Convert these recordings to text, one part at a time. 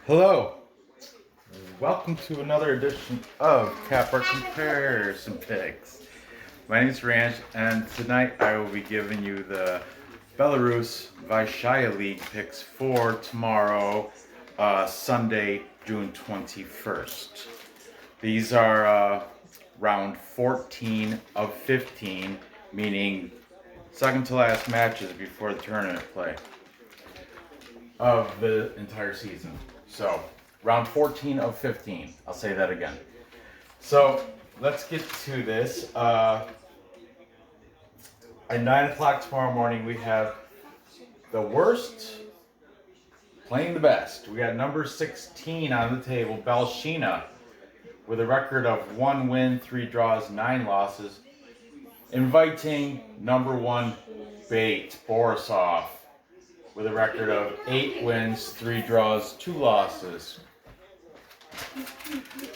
Hello, welcome to another edition of Capper Comparison Picks. My name is Ranj, and tonight I will be giving you the Belarus Vysshaya League picks for tomorrow, Sunday, June 21st. These are round 14 of 15, meaning second to last matches before the tournament play of the entire season. So, round 14 of 15. I'll say that again. So, let's get to this. At 9 o'clock tomorrow morning, we have the worst playing the best. We got number 16 on the table, Belshina, with a record of 1 win, 3 draws, 9 losses, inviting number 1, BATE, Borisov, with a record of 8 wins, 3 draws, 2 losses.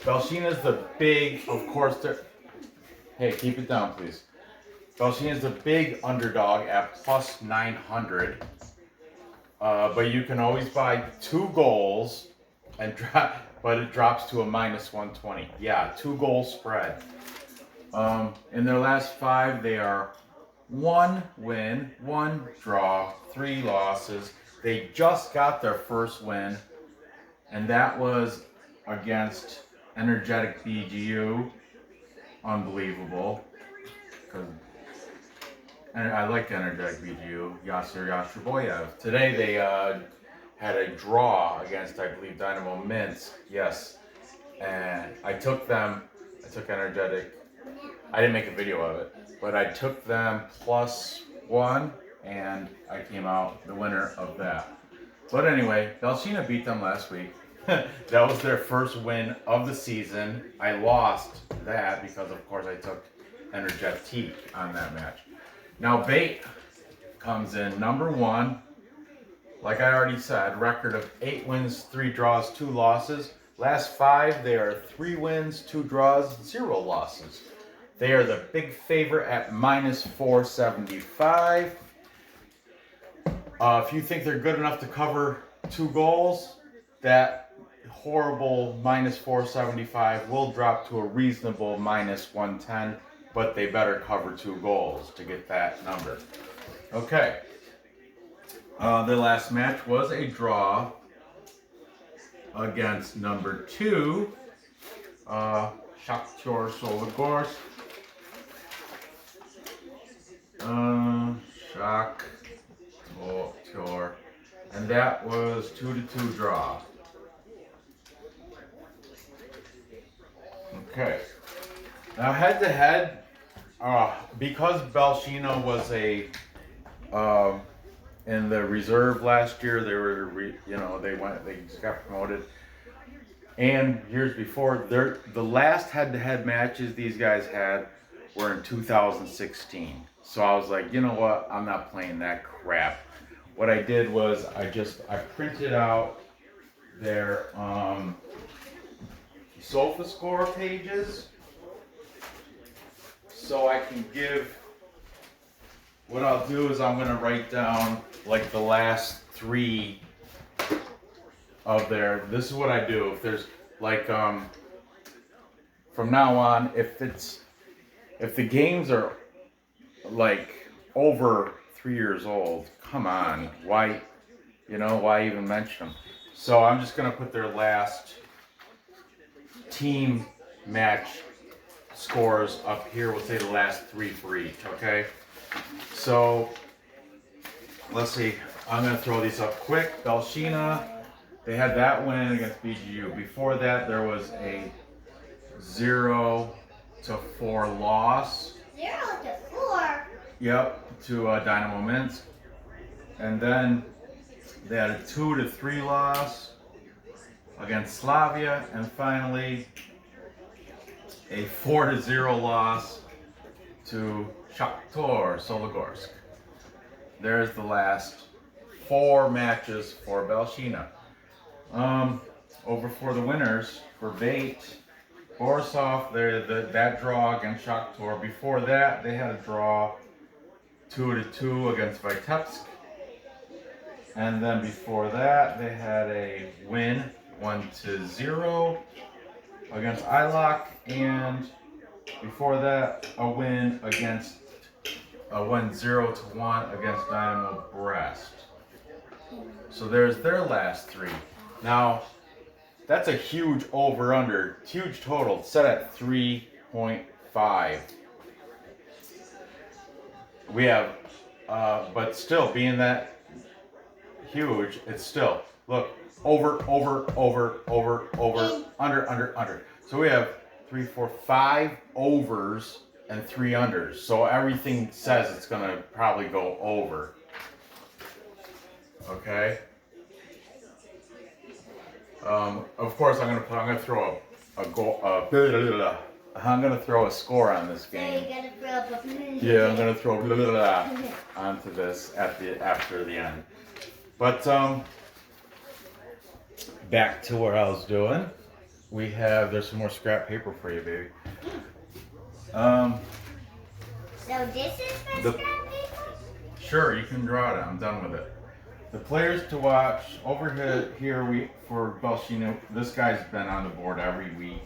Belshina's the big, of course, hey, keep it down, please. Belshina's the big underdog at plus 900. But you can always buy 2 goals, but it drops to a minus 120. Yeah, 2-goal spread. In their last 5, they are 1 win, 1 draw, 3 losses. They just got their first win, and that was against Energetic BGU. Unbelievable. And I like Energetic BGU. Yasser Today they had a draw against, I believe, Dynamo Minsk. Yes. And I took Energetic. I didn't make a video of it, but I took them +1, and I came out the winner of that. But anyway, Belshina beat them last week. That was their first win of the season. I lost that because, of course, I took Energetic on that match. Now, BATE comes in number 1. Like I already said, record of 8 wins, 3 draws, 2 losses. Last 5, they are 3 wins, 2 draws, 0 losses. They are the big favorite at minus 475. If you think they're good enough to cover 2 goals, that horrible minus 475 will drop to a reasonable minus 110, but they better cover 2 goals to get that number. Okay. Their last match was a draw against number 2, Shakhtyor Soligorsk. Shakhtyor, and that was 2-2 draw. Okay. Now head to head, because Belshina was in the reserve last year, they just got promoted. And years before, the last head-to-head matches these guys had were in 2016. So I was like, you know what? I'm not playing that crap. What I did was I printed out their SofaScore pages, so I can give. What I'll do is I'm gonna write down like the last 3 of their. This is what I do. If there's like from now on, if the games are like over 3 years old, come on, why even mention them? So I'm just gonna put their last team match scores up here. We'll say the last 3 for each, okay? So let's see. I'm gonna throw these up quick. Belshina, they had that win against BGU. Before that, there was a 0-4 loss. 0-4. Yep, to Dynamo Minsk, and then they had a 2-3 loss against Slavia, and finally a 4-0 loss to Shakhtyor Soligorsk. There's the last 4 matches for Belshina. Over for the winners for BATE, Borisov, that draw against Shakhtyor. Before that, they had a draw 2-2 against Vitebsk. And then before that, they had a win 1-0 against ILOC, and before that, a win against a 1-0-1 against Dynamo Brest. So there's their last three. Now, that's a huge over/under, huge total, set at 3.5. We have, but still, being that huge, it's still, look, over, under. So we have 3, 4, 5 overs and 3 unders. So everything says it's gonna probably go over. Okay. Of course, I'm gonna throw a goal. I'm gonna throw a score on this game. So you're gonna throw up a Yeah, I'm gonna throw onto this after the end. But back to what I was doing. There's some more scrap paper for you, baby. So this is the scrap paper? Sure, you can draw it. I'm done with it. The players to watch over here for Belshina. This guy's been on the board every week.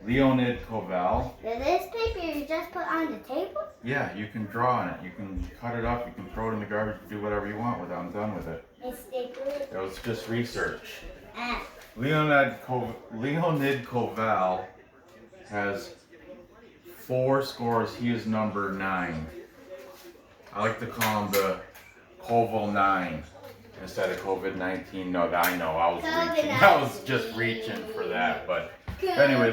Leonid Koval. This paper you just put on the table? Yeah, you can draw on it. You can cut it up. You can throw it in the garbage. Do whatever you want with it. I'm done with it. It's stapled. It was just research. Ah. Leonid Koval has 4 scores. He is number 9. I like to call him the Koval 9 instead of COVID-19. No, I know. I was just reaching for that. But anyway,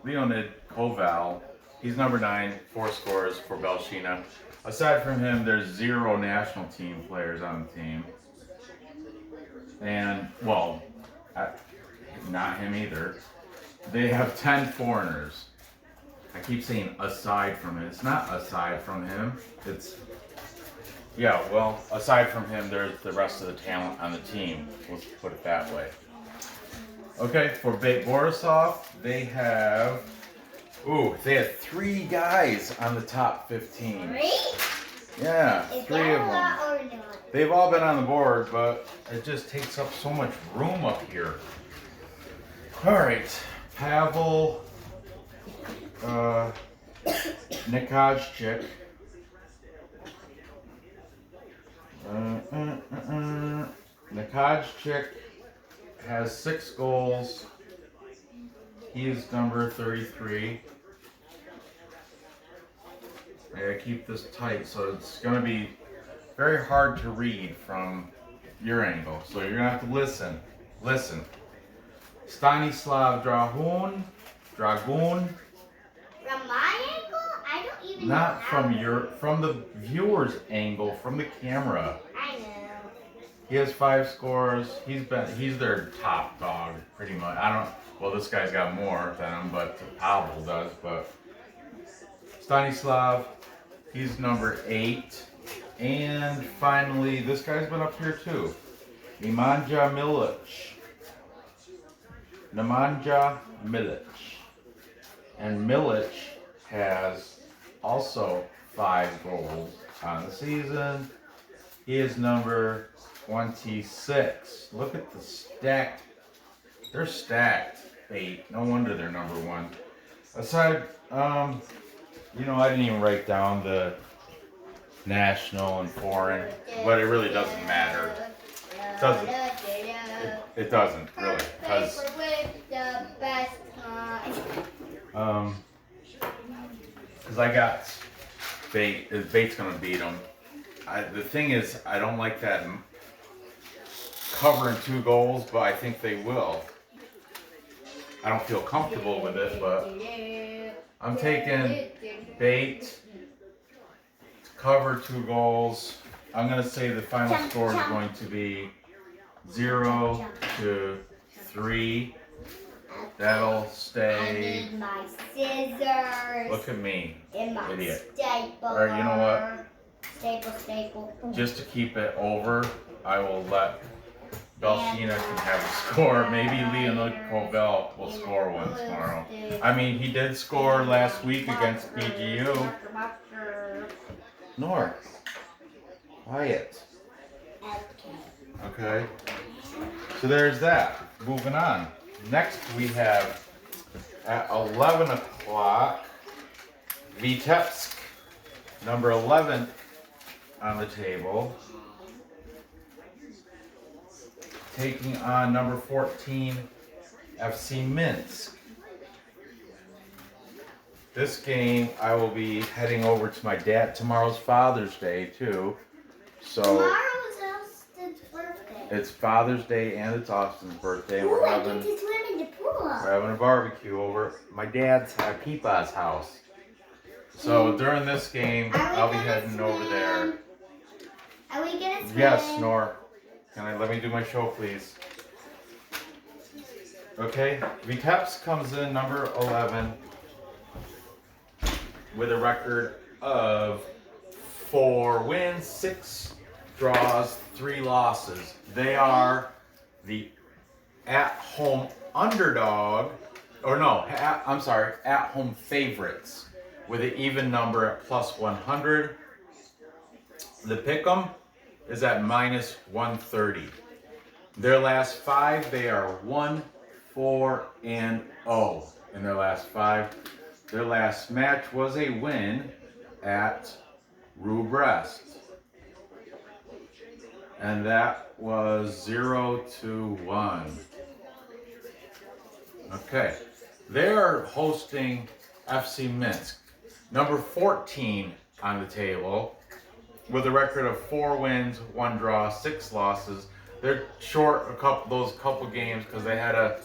Leonid Koval, he's number 9, 4 scores for Belshina. Aside from him, there's 0 national team players on the team. And, well, not him either. They have 10 foreigners. I keep saying aside from it. It's not aside from him. It's, yeah, well, aside from him, there's the rest of the talent on the team. Let's put it that way. Okay, for BATE Borisov, they have 3 guys on the top 15. 3? Yeah, Is 3 that of a them. lot or not? They've all been on the board, but it just takes up so much room up here. All right, Pavel Nikajchik. Nikajchik has 6 goals. He is number 33. I keep this tight, so it's going to be very hard to read from your angle. So you're going to have to listen. Listen. Stanislav Dragoon. From my angle? I don't even know. Not from the viewer's angle, from the camera. I know. He has 5 scores. He's their top dog, pretty much. Well, this guy's got more than him, but Pavel does. But Stanislav, he's number 8. And finally, this guy's been up here too. Nemanja Milic. And Milic has also 5 goals on the season. He is number 26. Look at the stacked. They're stacked. 8. No wonder they're number 1. Aside, I didn't even write down the national and foreign, but it really doesn't matter. It doesn't really, because I got BATE. BATE's gonna beat them. The thing is, I don't like that covering 2 goals, but I think they will. I don't feel comfortable with it, but I'm taking BATE to cover 2 goals. I'm going to say the final score is going to be 0-3. That'll I stay. need my scissors. Look at me, And my idiot. staple. Or you know what? Staple. Just to keep it over, I will let Belshina can have a score. Maybe Leonid Koval will score one tomorrow. I mean, he did score last week against PGU. Nor. Quiet. Okay. So there's that. moving on. Next we have at 11 o'clock Vitebsk, number 11 on the table, taking on number 14 FC Minsk. This game I will be heading over to my dad. Tomorrow's Father's Day too. So Tomorrow is Austin's birthday. it's Father's Day and it's Austin's birthday. And Ooh, we're I having get to swim in the pool. We're having a barbecue over my dad's Peepa's house. So during this game, I'll be heading over there. Are we gonna swim? Yes, Nor. Let me do my show, please? Okay, Vitebsk comes in number 11 with a record of 4 wins, 6 draws, 3 losses. They are the at-home underdog, at-home favorites with an even number at plus 100. The pick'em is at minus 130. Their last 5, they are 1, 4, and 0 in their last 5. Their last match was a win at Rukh, Brest. And that was 0-1. Okay. They're hosting FC Minsk, number 14 on the table, with a record of 4 wins, 1 draw, 6 losses. They're short those couple games because they had to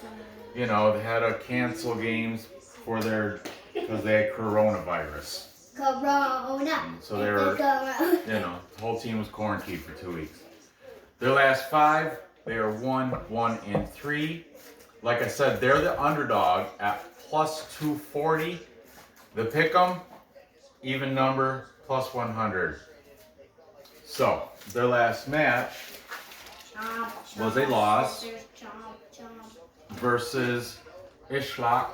cancel games because they had coronavirus. Corona. So they were, the whole team was quarantined for 2 weeks. Their last 5, they are 1, 1, and 3. Like I said, they're the underdog at plus 240. The pick'em, even number, plus 100. So, their last match was a loss versus Ishlak.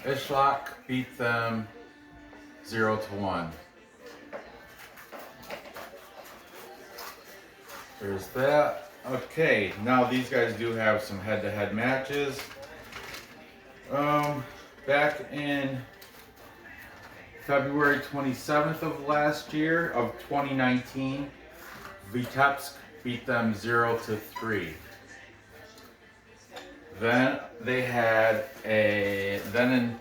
Ishlak beat them 0-1. There's that. Okay, now these guys do have some head-to-head matches. Back in February 27th of last year, of 2019, Vitebsk beat them 0-3. Then they had in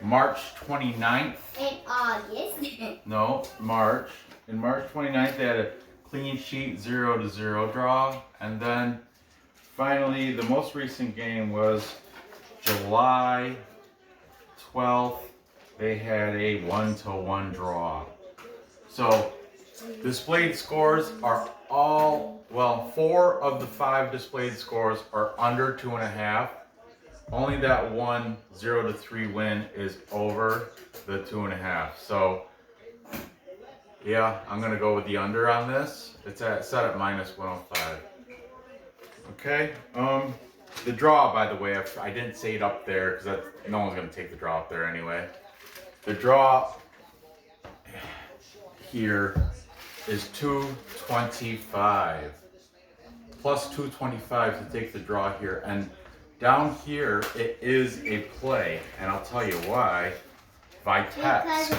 March 29th. In August. No, March. In March 29th, they had a clean sheet 0-0 draw. And then finally, the most recent game was July 12th. They had a 1-1 draw. So displayed scores are 4 of the 5 displayed scores are under 2.5. Only that one 0-3 win is over the 2.5. So yeah, I'm gonna go with the under on this. It's set at minus 105. Okay. The draw, by the way, I didn't say it up there because no one's gonna take the draw up there anyway. The draw here is 225. Plus 225 to take the draw here. And down here, it is a play. And I'll tell you why. Vitebsk.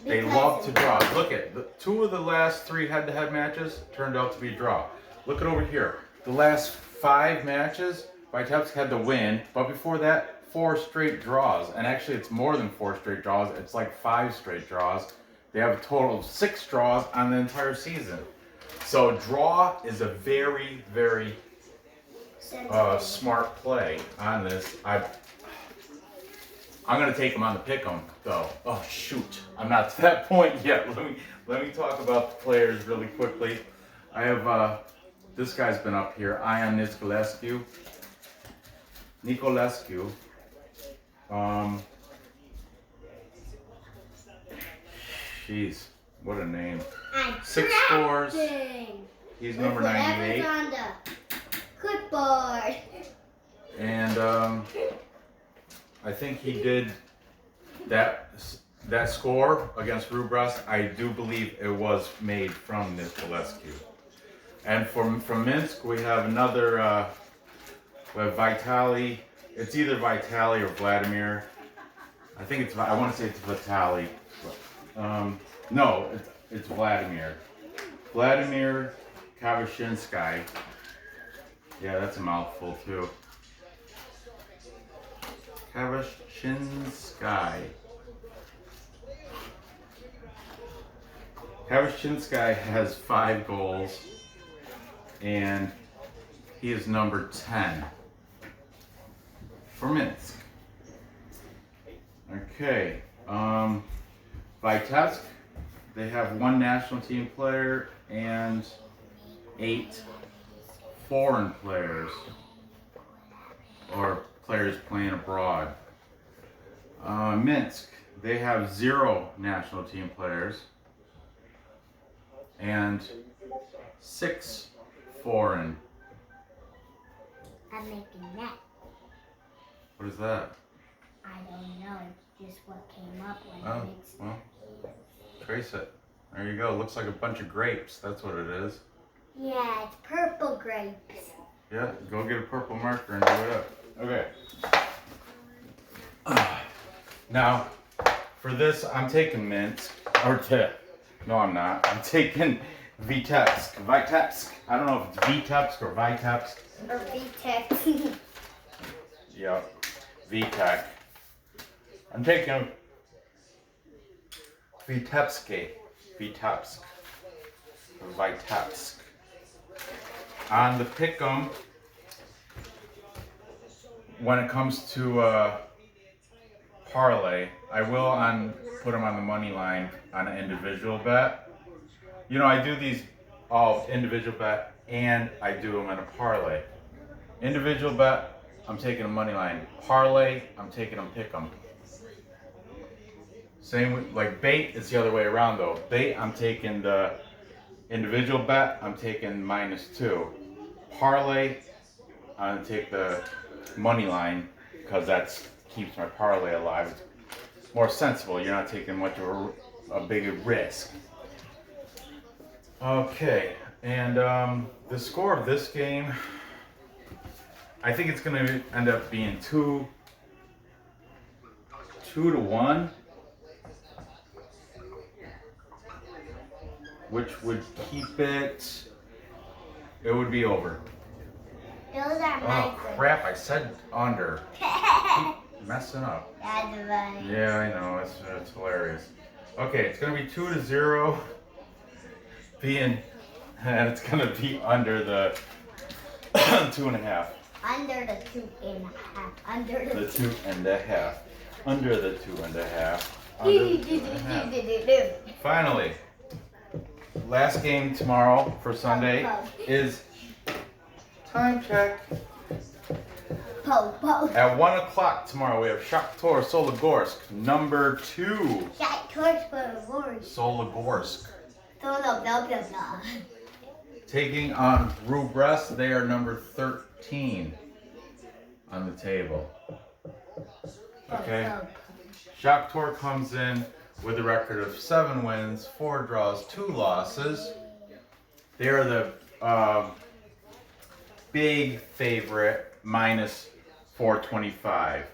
They love to draw. Look at 2 of the last 3 head-to-head matches turned out to be a draw. Look at over here. The last 5 matches, Vitebsk had the win. But before that, 4 straight draws. And actually, it's more than 4 straight draws. It's like 5 straight draws. They have a total of 6 draws on the entire season. So draw is a very, very smart play on this. I'm gonna take them on the pick'em though. Oh shoot, I'm not to that point yet. Let me talk about the players really quickly. I have this guy's been up here. Ion Nicolescu. Jeez, what a name. 6 scores. He's number 98. On the clipboard. And I think he did that score against Rukh Brest. I do believe it was made from Nicolescu. And from Minsk, we have another We have Vitaly. It's either Vitaly or Vladimir. I think it's. I want to say it's Vitaly. No, it's Vladimir. Vladimir Kavashinsky. Yeah, that's a mouthful too. Kavashinsky. Kavashinsky has 5 goals, and he is number 10 for Minsk. Okay, Vitebsk, they have 1 national team player and 8 foreign players, or players playing abroad. Minsk, they have 0 national team players and 6 foreign. I'm making that. What is that? I don't know. It's just what came up when I Oh, mixed well, trace it. There you go. Looks like a bunch of grapes. That's what it is. Yeah, it's purple grapes. Yeah, go get a purple marker and do it up. Okay. Now, for this, I'm taking Minsk. No, I'm not. I'm taking Vitebsk. Vitebsk. I don't know if it's Vitebsk or Vitebsk. Or Vitebsk. Yep. Vitek. I'm taking Vitebsk. Vitebsk. Vitebsk. On the pick'em, when it comes to parlay, I will put them on the money line on an individual bet. You know, I do these all individual bet, and I do them in a parlay. Individual bet, I'm taking a money line. Parlay, I'm taking them pick'em. Same with like BATE, it's the other way around though. BATE, I'm taking the individual bet, I'm taking -2. Parlay, I'm gonna take the money line because that keeps my parlay alive. It's more sensible. You're not taking much of a bigger risk. Okay, and the score of this game, I think it's gonna end up being 2-1. Which would keep it. It would be over. Those are my Oh crap! I said under. Keep messing up. That's right. Yeah, I know. It's hilarious. Okay, it's gonna be 2-0. And it's gonna be under the 2.5. Under the 2.5. Under The the 2.5. Under the 2.5. Under the 2.5. Finally, last game tomorrow for Sunday is time check. At 1 o'clock tomorrow we have Shakhtyor Soligorsk, number 2. Soligorsk. Taking on Rukh Brest, they are number 13 on the table. Okay. Shakhtyor comes in with a record of 7 wins, 4 draws, 2 losses. They are the big favorite, -425.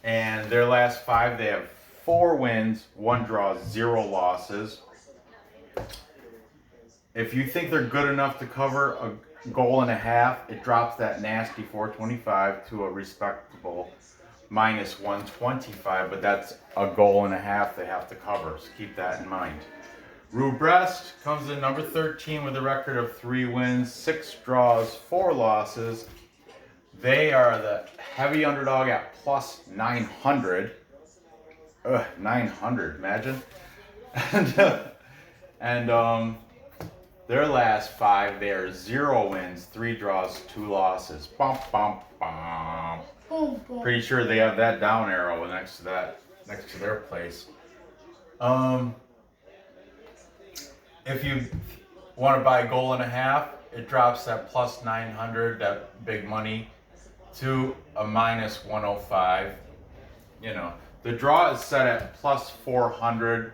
And their last 5, they have 4 wins, 1 draw, 0 losses. If you think they're good enough to cover a goal and a half, it drops that nasty 425 to a respectable -125, but that's a goal and a half they have to cover, so keep that in mind. Rukh Brest comes in number 13 with a record of 3 wins, 6 draws, 4 losses. They are the heavy underdog at +900. 900, imagine. And their last 5, they are 0 wins, 3 draws, 2 losses. Bum, bum, bum. Pretty sure they have that down arrow next to their place. If you want to buy a goal and a half, it drops that +900, that big money, to a -105. You know, the draw is set at +400.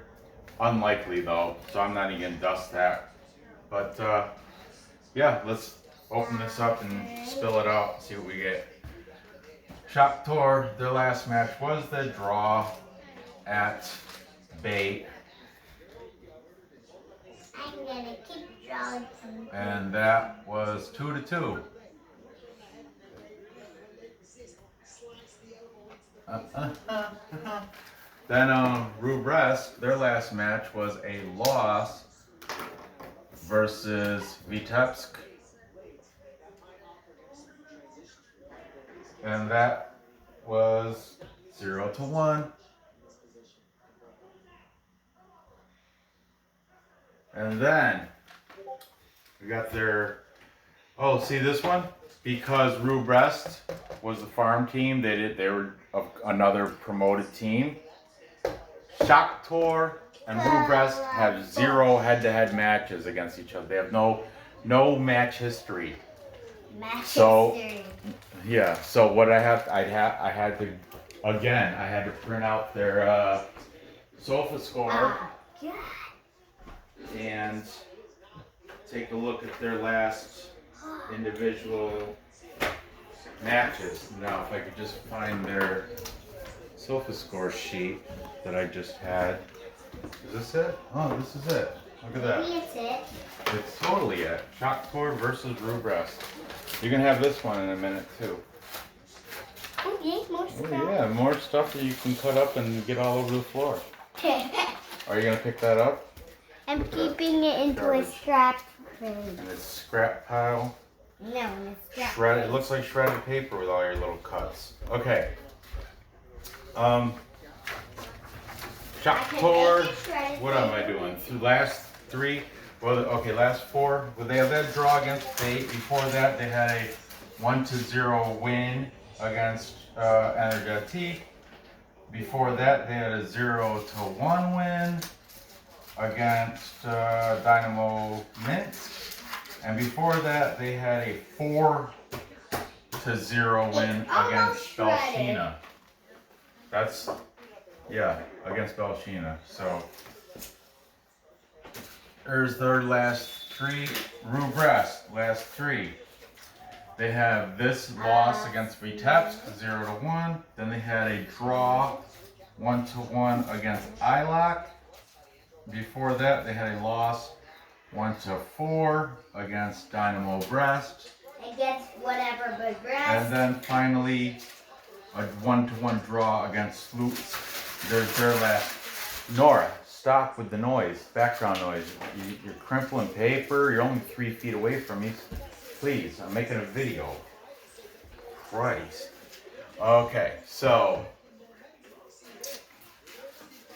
Unlikely though, so I'm not even gonna dust that. But yeah, let's open this up and spill it out and see what we get. Shakhtyor, their last match was the draw at BATE. I'm gonna keep drawing some. And that was 2-2. Then Brest, their last match was a loss versus Vitebsk. And that was 0-1. And then we got their, oh, see this one? Because Brest was the farm team, they were another promoted team. Shakhtyor and Brest have 0 head-to-head matches against each other. They have no match history. So yeah, so what I had to print out their sofa score and take a look at their last individual matches. Now, if I could just find their sofa score sheet that I just had. Is this it? Oh, this is it. Look at that. Maybe it's it. It's totally it. Shakhtyor versus Brest. You're gonna have this one in a minute too. Okay, more stuff. Oh, yeah, more stuff that you can cut up and get all over the floor. Are you gonna pick that up? I'm keeping it into a scrap frame. And it's scrap pile. No, in a scrap Shredded. It looks like shredded paper with all your little cuts. Okay. Shakhtyor. What am I doing? The last 3. Well, okay, last 4. Well, they had that draw against BATE. Before that, they had a 1-0 win against Energetic. Before that, they had a 0-1 win against Dynamo Minsk. And before that, they had a 4-0 win against Belshina. That's, yeah, against Belshina. So, there's their last 3. Brest, last 3. They have this loss against Vitebsk, 0-1. Then they had a draw, 1-1 against Ilok. Before that, they had a loss, 1-4 against Dynamo Brest. Against whatever but Brest. And then finally, a 1-1 draw against Slutsk. There's their last. Nora, stop with the noise, background noise. You're crimpling paper. You're only 3 feet away from me. Please, I'm making a video. Christ. Okay, so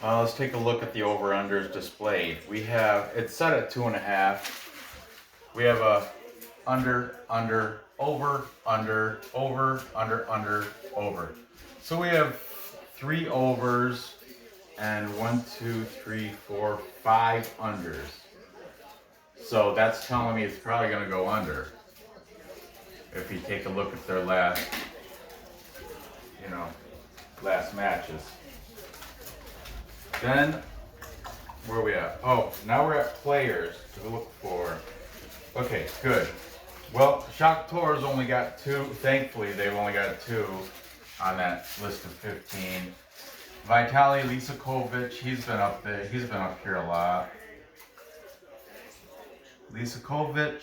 let's take a look at the over-unders displayed. We have, it's set at 2.5. We have a under, over, over. So we have 3 overs and 1, 2, 3, 4, 5 unders. So that's telling me it's probably going to go under. If you take a look at their last matches. Then, where are we at? Oh, now we're at players to look for. Okay, good. Well, Shakhtor's only got 2. Thankfully, they've only got 2 on that list of 15. Vitaly Lisakovic, he's been up there. He's been up here a lot. Lisakovic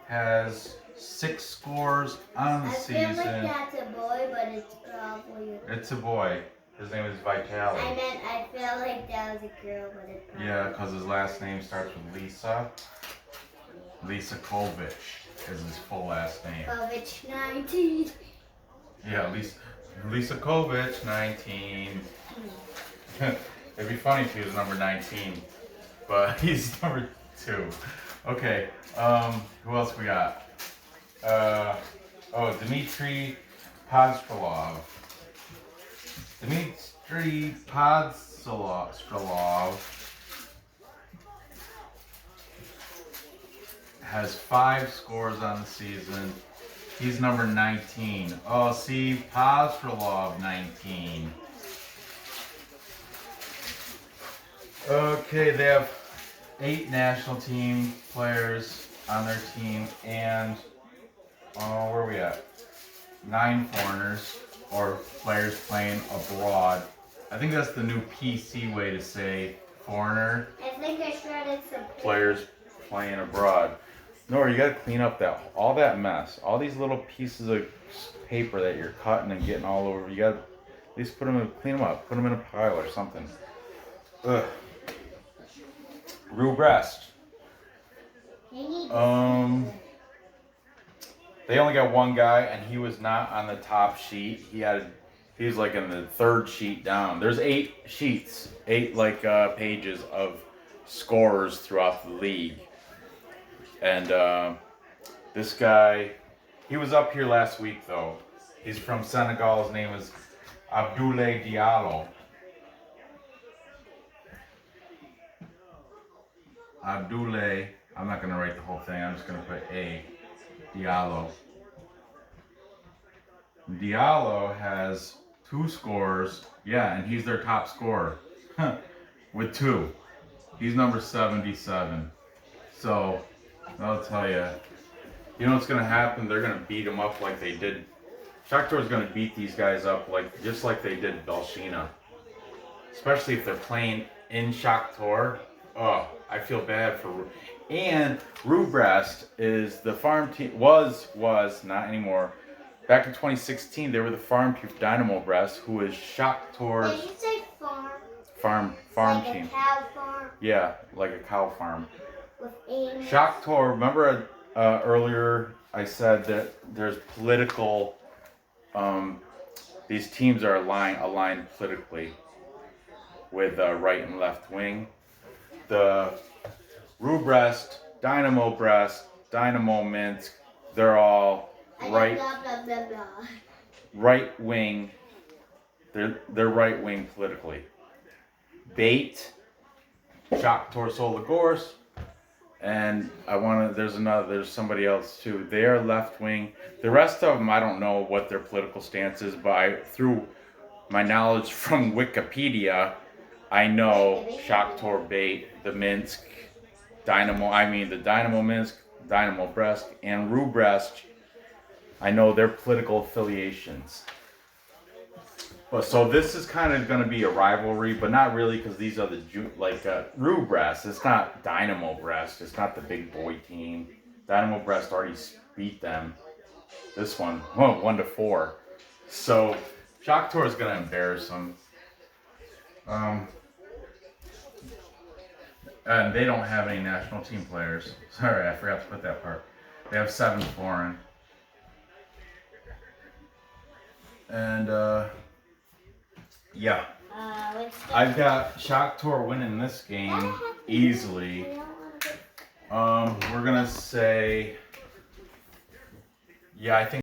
has 6 scores on the season. I feel like that's a boy, but it's probably It's a boy. His name is Vitaly. I feel like that was a girl, but it's probably Yeah, because his last name starts with Lisa. Lisakovic is his full last name. Kovic 19. Yeah, Lisakovic 19. It'd be funny if he was number 19, but he's number 2. Okay, who else we got? Dmitry Podstrelov. Dmitry Podstrelov has 5 scores on the season. He's number 19. Oh, see, Podstrelov 19. Okay, they have 8 national team players on their team, and where are we at? 9 foreigners or players playing abroad. I think that's the new PC way to say foreigner. I think I shredded some Players playing abroad. Nora, you gotta clean up all that mess. All these little pieces of paper that you're cutting and getting all over. You gotta at least clean them up. Put them in a pile or something. Ugh. Brest. They only got one guy, and he was not on the top sheet. He was like in the 3rd sheet down. There's 8 sheets, 8 pages of scores throughout the league. And this guy, he was up here last week though. He's from Senegal. His name is Abdoulaye Diallo. Abdoulaye, I'm not gonna write the whole thing. I'm just gonna put A. Diallo. Diallo has 2 scores. Yeah, and he's their top scorer with 2. He's number 77. So I'll tell you, you know what's gonna happen? They're gonna beat him up like they did. Shakhtyor is gonna beat these guys up just like they did Belshina. Especially if they're playing in Shakhtyor. Oh, I feel bad for. And Brest is the farm team. Was not anymore. Back in 2016, they were the farm team Dynamo Brest, who is Shakhtor's. Did you say farm? Farm like team. A cow farm Yeah, like a cow farm. with animals. Shakhtyor. Remember earlier I said that there's political. These teams are aligned politically with right and left wing. The Brest, Dynamo Brest, Dynamo Minsk, they're all right wing. They're right wing politically. BATE, Shakhtyor Soligorsk, and there's somebody else too. They are left wing. The rest of them I don't know what their political stance is, but through my knowledge from Wikipedia, I know Shakhtyor, BATE, the Minsk, the Dynamo Minsk, Dynamo Brest, and Brest. I know their political affiliations. But so this is kind of going to be a rivalry, but not really because these are Brest. It's not Dynamo Brest. It's not the big boy team. Dynamo Brest already beat them. This one, 1-4. So Shakhtyor is going to embarrass them. And they don't have any national team players. Sorry, I forgot to put that part. They have 7 foreign. And yeah. I've got Shakhtyor winning this game easily. We're gonna say, yeah, I think